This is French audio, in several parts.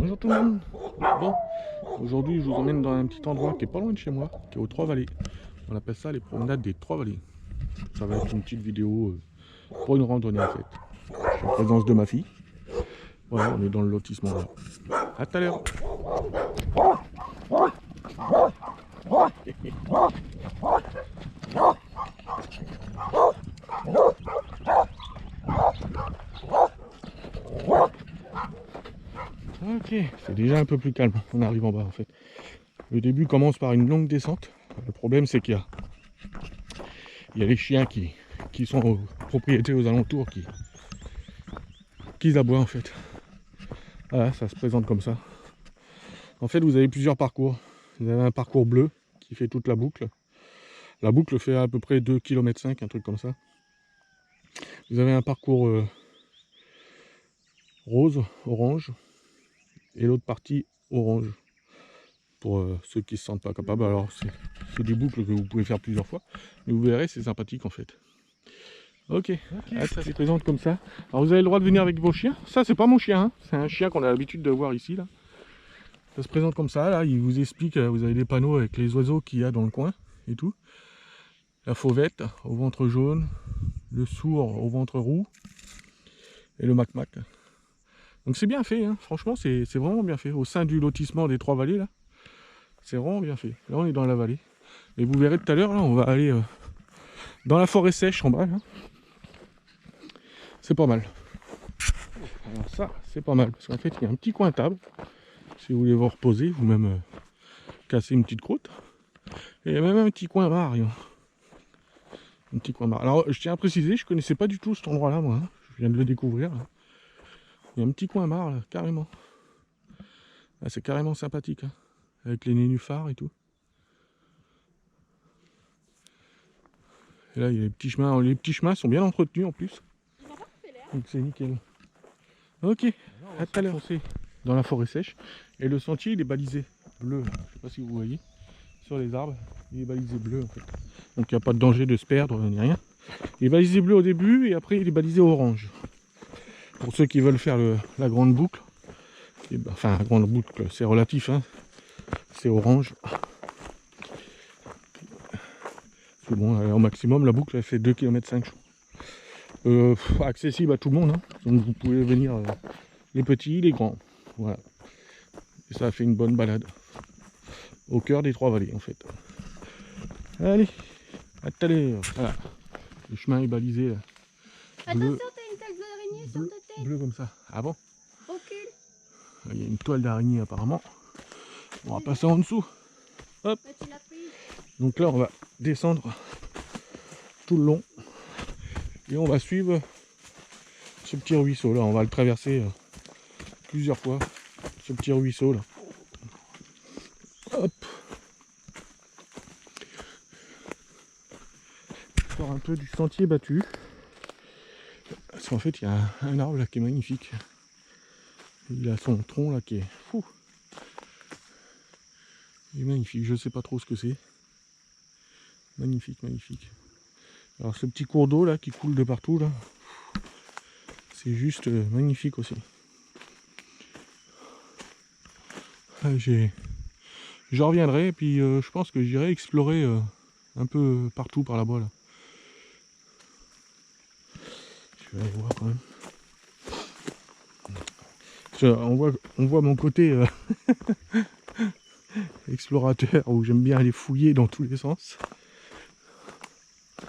Bonjour tout le monde. Bon, aujourd'hui je vous emmène dans un petit endroit qui est pas loin de chez moi, qui est aux Trois-Vallées. On appelle ça les promenades des Trois-Vallées. Ça va être une petite vidéo pour une randonnée en fait. Je suis en présence de ma fille. Voilà, on est dans le lotissement là. À tout à l'heure. Ok, c'est déjà un peu plus calme. On arrive en bas en fait. Le début commence par une longue descente. Le problème c'est qu'il y a les chiens qui sont aux propriétés aux alentours qui aboient en fait. Voilà, ça se présente comme ça. En fait, vous avez plusieurs parcours. Vous avez un parcours bleu qui fait toute la boucle. La boucle fait à peu près 2,5 km, un truc comme ça. Vous avez un parcours rose, orange, et l'autre partie orange. Pour ceux qui ne se sentent pas capables. Alors, c'est des boucles que vous pouvez faire plusieurs fois. Mais vous verrez, c'est sympathique en fait. Ok, ça se présente comme ça. Alors, vous avez le droit de venir avec vos chiens. Ça, c'est pas mon chien, hein. C'est un chien qu'on a l'habitude de voir ici, là. Ça se présente comme ça, là, il vous explique, vous avez des panneaux avec les oiseaux qu'il y a dans le coin et tout. La fauvette au ventre jaune, le sourd au ventre roux et le mac-mac. Donc c'est bien fait, hein. Franchement c'est vraiment bien fait. Au sein du lotissement des Trois-Vallées, là, c'est vraiment bien fait. Là on est dans la vallée. Et vous verrez tout à l'heure, là, on va aller dans la forêt sèche en bas, là. C'est pas mal. Alors ça, c'est pas mal, parce qu'en fait il y a un petit coin à table. Si vous voulez vous reposer, vous même casser une petite croûte. Et il y a même un petit coin bar. Un petit coin bar. Alors je tiens à préciser, je connaissais pas du tout cet endroit là moi. Hein. Je viens de le découvrir. Là. Il y a un petit coin bar là, carrément. Ah, c'est carrément sympathique. Hein. Avec les nénuphars et tout. Et là il y a les petits chemins. Les petits chemins sont bien entretenus en plus. Donc c'est nickel. Ok, à tout à l'heure. Dans la forêt sèche. Et le sentier il est balisé bleu. Je sais pas si vous voyez. Sur les arbres. Il est balisé bleu en fait. Donc il n'y a pas de danger de se perdre ni rien. Il est balisé bleu au début et après il est balisé orange. Pour ceux qui veulent faire la grande boucle, et ben, enfin la grande boucle c'est relatif, hein, c'est orange. C'est bon, au maximum la boucle elle fait 2,5 km. Accessible à tout le monde, hein. Donc vous pouvez venir les petits, les grands. Voilà. Et ça fait une bonne balade. Au cœur des Trois-Vallées en fait. Allez, à tout à l'heure. Voilà. Le chemin est balisé là. Bleu. Attention, t'as une toile d'araignée sur ta tête. Bleu comme ça. Ah bon? Recule. Il y a une toile d'araignée apparemment. On va passer en dessous. Hop. Bah, tu l'as prise. Donc là on va descendre tout le long. Et on va suivre ce petit ruisseau là. On va le traverser plusieurs fois. Ce petit ruisseau là. Hop. Encore un peu du sentier battu. Parce qu'en fait il y a un arbre là qui est magnifique. Il a son tronc là qui est fou. Il est magnifique, je sais pas trop ce que c'est. Magnifique, magnifique. Alors ce petit cours d'eau là qui coule de partout là, c'est juste magnifique aussi. Je reviendrai et puis je pense que j'irai explorer un peu partout par là-bas là. Je vais aller voir quand même. On voit mon côté explorateur où j'aime bien aller fouiller dans tous les sens. De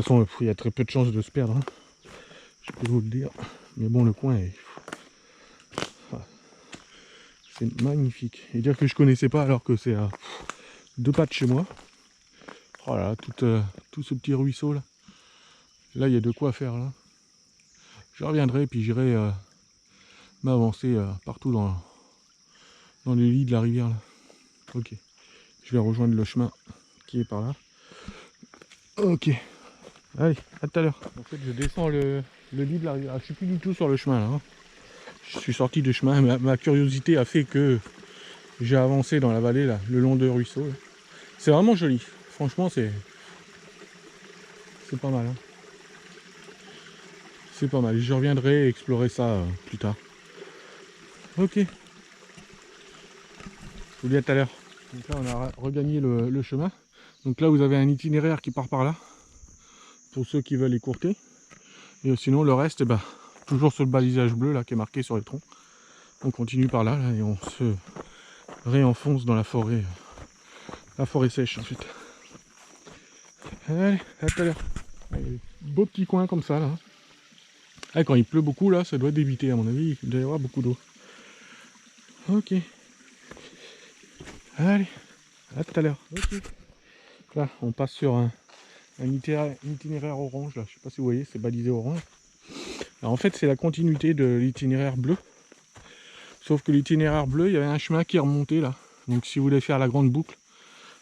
toute façon, il y a très peu de chances de se perdre, hein. Je peux vous le dire. Mais bon, le coin est... C'est magnifique. Et dire que je connaissais pas alors que c'est à 2 pas de chez moi. Oh là là, tout ce petit ruisseau là. Là, il y a de quoi faire là. Je reviendrai puis j'irai m'avancer partout dans les lits de la rivière là. Ok. Je vais rejoindre le chemin qui est par là. Ok. Allez, à tout à l'heure. En fait, je descends le lit de la rivière. Je suis plus du tout sur le chemin là. Hein. Je suis sorti du chemin. Ma curiosité a fait que j'ai avancé dans la vallée là, le long de ruisseau. C'est vraiment joli. Franchement, c'est pas mal. Hein. C'est pas mal. Je reviendrai explorer ça plus tard. Ok. vous dis à tout à l'heure. Donc là on a regagné le chemin. Donc là vous avez un itinéraire qui part par là. Pour ceux qui veulent écourter. Et sinon le reste, eh ben, toujours sur le balisage bleu là qui est marqué sur les troncs. On continue par là, et on se réenfonce dans la forêt sèche en fait. Allez, à tout à l'heure. Beau petit coin comme ça là. Ah, quand il pleut beaucoup là, ça doit débiter à mon avis, il doit y avoir beaucoup d'eau. Ok. Allez, à tout à l'heure. Ok. Là, on passe sur un itinéraire orange là, je sais pas si vous voyez, c'est balisé orange. Alors en fait c'est la continuité de l'itinéraire bleu. Sauf que l'itinéraire bleu, il y avait un chemin qui est remonté là. Donc si vous voulez faire la grande boucle,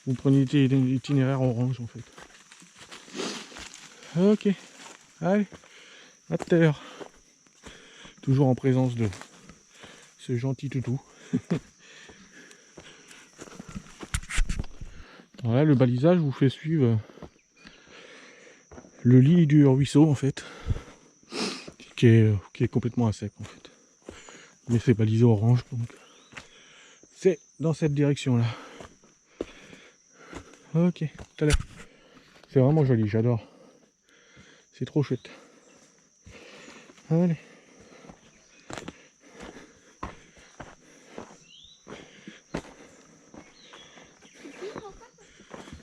vous prenez l'itinéraire orange en fait. Ok, allez, à tout à l'heure. Toujours en présence de ce gentil toutou. Voilà, le balisage vous fait suivre le lit du ruisseau en fait, qui est complètement à sec en fait. Mais c'est balisé orange, donc c'est dans cette direction là. Ok, tout à l'heure. C'est vraiment joli, j'adore. C'est trop chouette. Allez.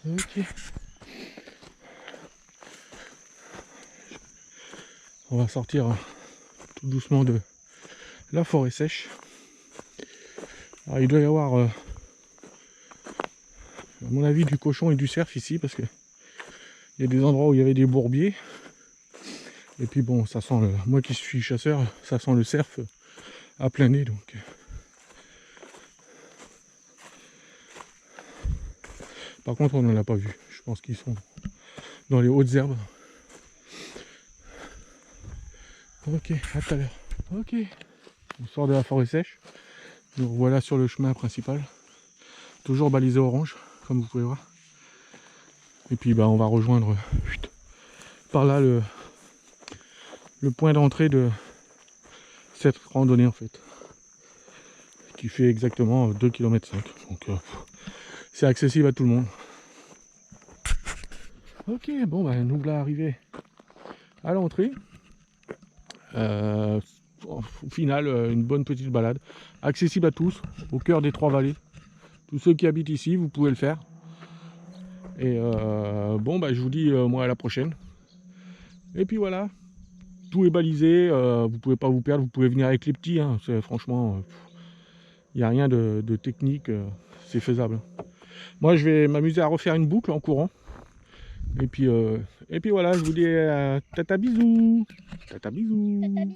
Ok. On va sortir tout doucement de la forêt sèche. Alors il doit y avoir, à mon avis, du cochon et du cerf ici, parce que il y a des endroits où il y avait des bourbiers. Et puis bon, ça sent moi qui suis chasseur, ça sent le cerf à plein nez, donc. Par contre, on n'en a pas vu. Je pense qu'ils sont dans les hautes herbes. Ok, à tout à l'heure. Ok, on sort de la forêt sèche. Nous voilà sur le chemin principal. Toujours balisé orange, comme vous pouvez voir. Et puis bah, on va rejoindre par là le point d'entrée de cette randonnée en fait. Qui fait exactement 2,5 km. Donc c'est accessible à tout le monde. Ok, bon bah nous voilà arrivés à l'entrée. Au final, une bonne petite balade. Accessible à tous, au cœur des Trois Vallées. Tous ceux qui habitent ici, vous pouvez le faire. Et bon bah je vous dis moi à la prochaine. Et puis voilà, tout est balisé, vous pouvez pas vous perdre, vous pouvez venir avec les petits, hein. Franchement, il n'y a rien de technique, c'est faisable. Moi je vais m'amuser à refaire une boucle en courant. Et puis voilà, je vous dis tata bisous. Tata bisous. Tata bisous.